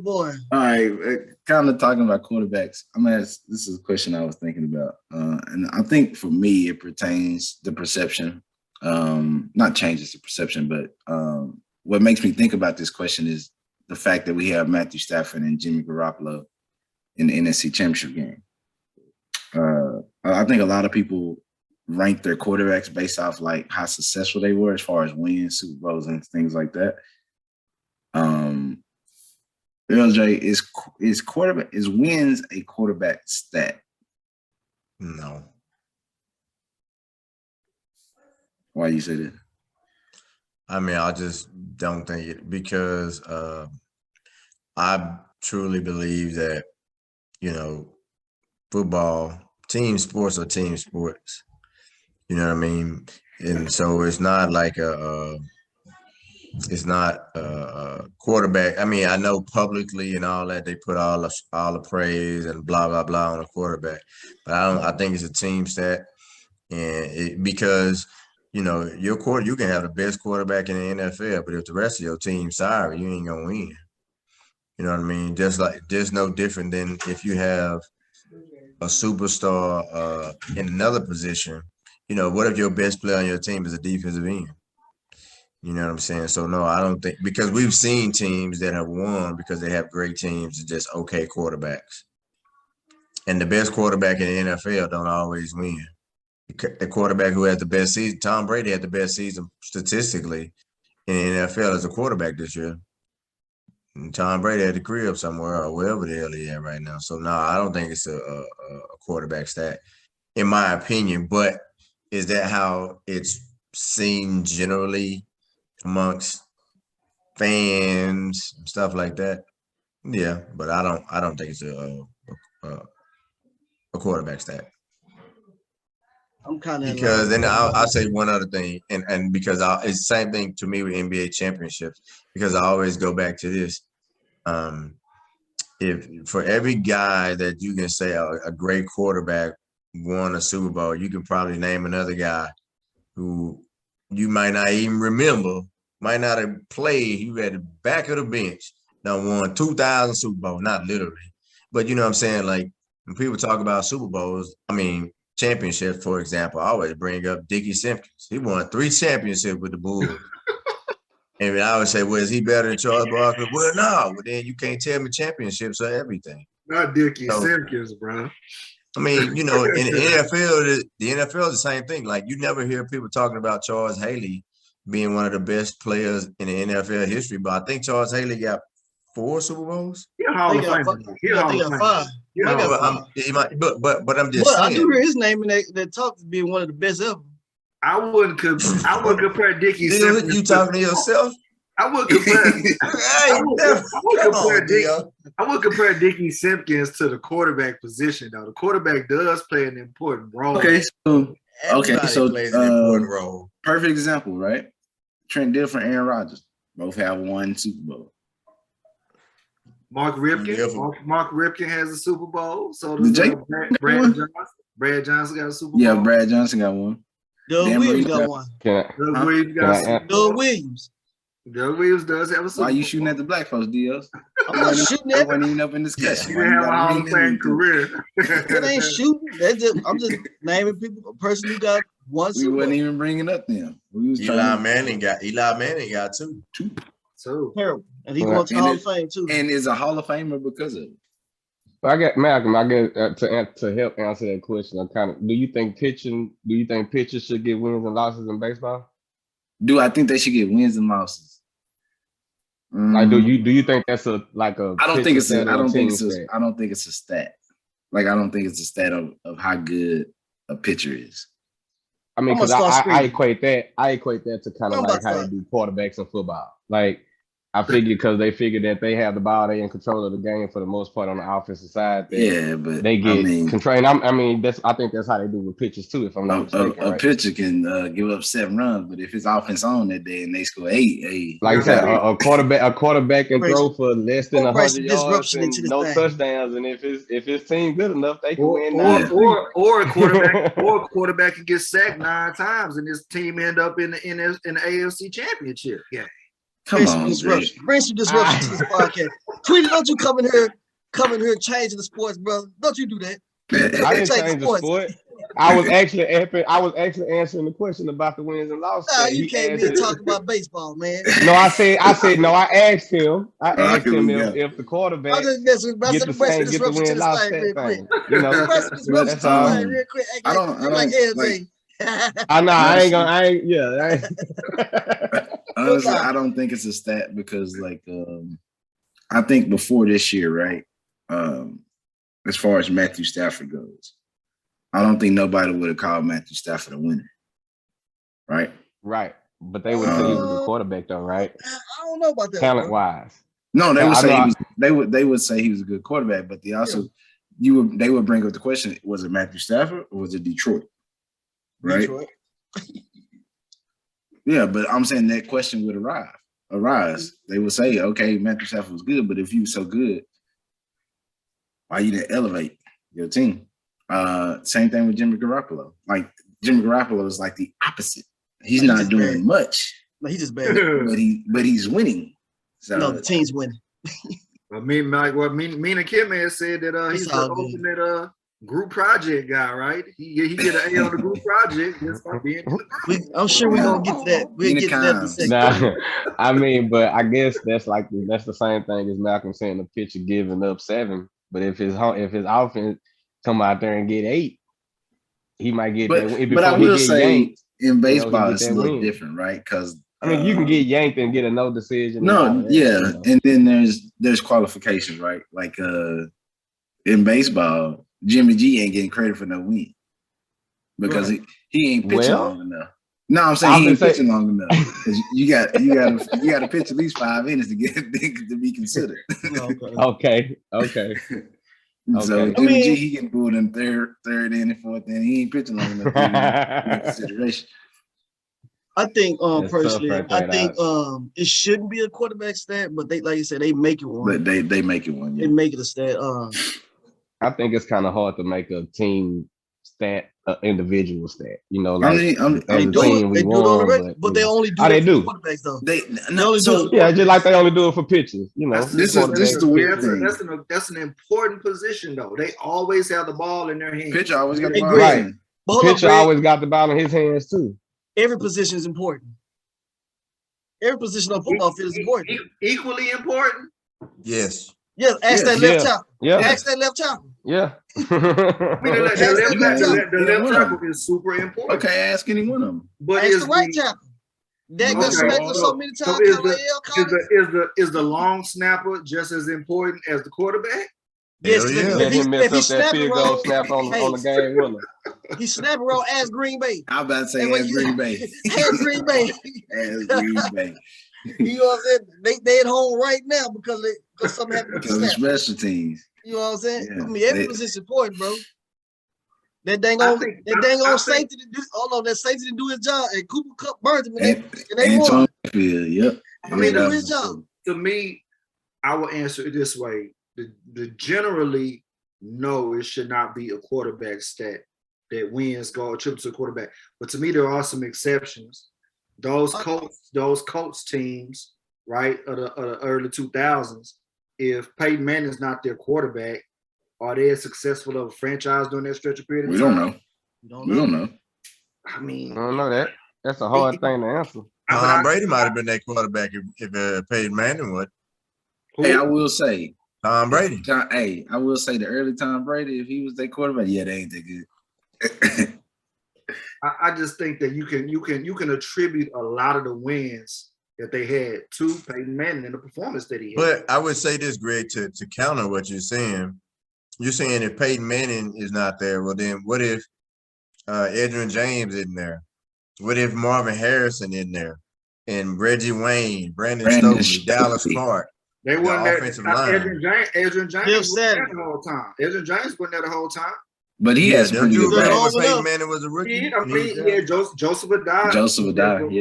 boy. All right, kind of talking about quarterbacks. I'm gonna ask. This is a question I was thinking about, and I think for me it pertains the perception. Not changes the perception, but what makes me think about this question is the fact that we have Matthew Stafford and Jimmy Garoppolo in the NFC Championship game. I think a lot of people rank their quarterbacks based off like how successful they were as far as wins, Super Bowls, and things like that. LJ, is wins a quarterback stat? No. Why you say that? I mean, I just don't think it, because I truly believe that, football, team sports are team sports. You know what I mean? And so it's not like it's not a quarterback. I mean, I know publicly and all that they put all the praise and blah blah blah on a quarterback, but I think it's a team stat, and because you can have the best quarterback in the NFL, but if the rest of your team's sorry, you ain't gonna win. You know what I mean? Just like there's no different than if you have a superstar in another position. What if your best player on your team is a defensive end? You know what I'm saying? So no, I don't think, because we've seen teams that have won because they have great teams and just okay quarterbacks. And the best quarterback in the NFL don't always win. The quarterback who had the best season, Tom Brady had the best season statistically in the NFL as a quarterback this year. And Tom Brady had the crib somewhere or wherever the hell he at right now. So no, I don't think it's a quarterback stat, in my opinion. But is that how it's seen generally amongst fans and stuff like that? Yeah, but I don't think it's a quarterback stat. I'm kind of because then I'll say one other thing, and because it's the same thing to me with NBA championships, because I always go back to this. If for every guy that you can say a great quarterback won a Super Bowl, you can probably name another guy who you might not even remember, might not have played. He was at the back of the bench, done won 2,000 Super Bowls, not literally, but you know what I'm saying? Like when people talk about Super Bowls, championships, for example, I always bring up Dickie Simpkins. He won 3 championships with the Bulls. And I would say, well, is he better than Charles Barkley? Well, no. Well, then you can't tell me championships are everything. Not Dickie Simpkins, bro. I mean, in the NFL is the same thing. Like you never hear people talking about Charles Haley being one of the best players in the NFL history, but I think Charles Haley got 4 Super Bowls. Yeah, Hall of Fame. I think 5. But I'm just saying. I do hear his name in that talk as being one of the best ever. I wouldn't compare Dickie Simpkins. You talking to yourself? I would compare Dickie Simpkins to the quarterback position, though. The quarterback does play an important role. Okay, so plays an important role. Perfect example, right? Trent Dilfer and Aaron Rodgers both have 1 Super Bowl. Mark Ripken has a Super Bowl. So does Brad Johnson. Brad Johnson got a Super Bowl. Yeah, Brad Johnson got 1. Doug Williams got 1. Doug Williams does have a Super Bowl. Why you shooting at the black folks, Dios? I'm not shooting at them. I wasn't even up in discussion. He didn't have a Hall of Fame career. It ain't shooting. I'm just naming people. A person who got 1 Super Bowl. We wasn't even bringing up them. Eli Manning got 2. Terrible. And he going to the Hall of Fame too. And is a Hall of Famer because of it. I get Malcolm. I guess to help answer that question, do you think pitchers should get wins and losses in baseball? Do I think they should get wins and losses? Like, do you think that's a? I don't think it's a stat. Like, I don't think it's a stat of how good a pitcher is. I mean, because I equate that to kind of like how they do quarterbacks in football. Like, I figure because they figure that they have the ball, they in control of the game for the most part on the offensive side. Yeah, but they get control. I think that's how they do with pitchers too. If I'm not mistaken, a pitcher can give up 7 runs, but if his offense on that day and they score 8, like I said, a quarterback can throw for less than 100 yards and no touchdowns, and if his team good enough, they can win. Or a quarterback can get sacked 9 times and his team end up in the AFC Championship game. Come on, disruption. Bring some disruption to this podcast. Tweety, don't you come in here changing the sports, brother. Don't you do that. I didn't change the sport. I was actually answering the question about the wins and losses. Nah, you can't be talking about baseball, man. No, I said no. I asked him. I asked him if the quarterback get the win loss thing. You know, that's all. Real quick. I don't like I ain't. Yeah. Honestly, I don't think it's a stat because, like, I think before this year, right? As far as Matthew Stafford goes, I don't think nobody would have called Matthew Stafford a winner, right? Right, but they would say he was a quarterback, though, right? I don't know about that. Talent wise, no, they would say they would say he was a good quarterback, but they also they would bring up the question: was it Matthew Stafford or was it Detroit? Right? Detroit. Yeah, but I'm saying that question would arise. They would say, okay, Matthew Stafford was good, but if you were so good, why you didn't elevate your team? Same thing with Jimmy Garoppolo. Like, Jimmy Garoppolo is like the opposite. He's not doing much. No, he's just bad. But he's winning. So no, the team's winning. Mina Kim said that he's the ultimate group project guy, right? He get an A on the group project. I'm sure we're gonna get to that. We'll get to that in a second. I mean, but I guess that's the same thing as Malcolm saying the pitcher giving up 7. But if his offense come out there and get 8, he might get that. But I will say in baseball it's a little different, right? Because I mean, you can get yanked and get a no decision. No, yeah, and then there's qualifications, right? Like in baseball, Jimmy G ain't getting credit for no win because he ain't pitching long enough. No, I'm saying he ain't pitching long enough because you got to pitch at least 5 innings to get to be considered. Okay. So Jimmy G, he getting booed in third inning, 4th inning. He ain't pitching long enough to consideration. I think personally, it shouldn't be a quarterback stat, but they, like you said, they make it one. But they make it one. Yeah. They make it a stat. I think it's kind of hard to make a team stat, an individual stat. You know, like they do it on the record, but they only do it for quarterbacks though. Just like they only do it for pitchers. You know, this is the weird thing. That's an important position though. They always have the ball in their hands. Pitcher always got the ball. Right. Pitcher always got the ball in his hands too. Every position is important. Every position on football field is important. Equally important. Yes. Yeah, ask that left tackle. Yeah. Ask that left tackle. Yeah. The left tackle is super important. Okay, ask any one of them. But ask the right tackle. That got smacked so many times. Is the long snapper just as important as the quarterback? Yes, if he snap field goal snap on the game winner. He snap around as Green Bay. I'm about to say as Green Bay. As Green Bay. As Green Bay. You know what I'm saying? They at home right now because something happened with the special teams. You know what I'm saying? Yeah, I mean, every position important, bro. That dang on safety to do. Oh no, that safety to do his job. And Cooper Kupp burned him. And they won. Yep. I mean, do his job. To me, I will answer it this way. The generally, no, it should not be a quarterback stat that wins go trips to a quarterback. But to me, there are some exceptions. Those Colts teams, right, of the early 2000s, if Peyton Manning's not their quarterback, are they as successful of a franchise during that stretch of period of time? We don't know. I mean, I don't know that. That's a hard thing to answer. Tom Brady might have been that quarterback if Peyton Manning would. Hey, I will say Tom Brady. I will say the early Tom Brady, if he was their quarterback, they ain't that good. I just think that you can attribute a lot of the wins that they had to Peyton Manning and the performance that he had. But I would say this, Greg, to counter what you're saying. You're saying if Peyton Manning is not there, well then what if Edgerrin James isn't there? What if Marvin Harrison in there? And Reggie Wayne, Brandon Stokely, Dallas Clark. They weren't there. Edgerrin James wasn't there the whole time. Edgerrin James wasn't there the whole time. But he has pretty good back. Peyton Manning was a rookie. Yeah, I mean, Joseph Adai.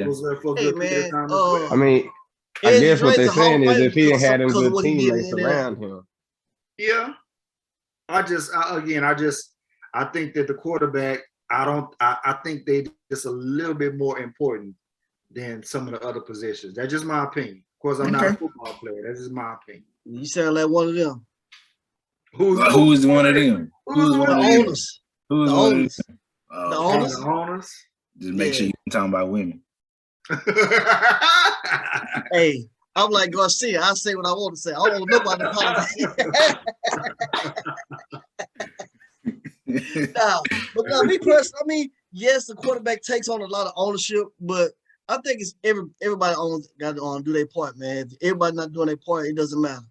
Was there for a good period of time as well. I mean, I guess what they're saying is if he didn't have them good teammates around him. Yeah. I think that the quarterback, I think they just a little bit more important than some of the other positions. That's just my opinion. Of course, I'm not a football player. That's just my opinion. You sound like one of them. Who's one of them? Who's one of the them? owners? Who's the one owners. of them? The owners. The owners. Just make sure you're talking about women. Hey, I'm like Garcia. I say what I want to say. I don't want nobody to nah, but no, me personally, I mean, yes, the quarterback takes on a lot of ownership, but I think it's everybody got to do their part, man. If everybody not doing their part, it doesn't matter.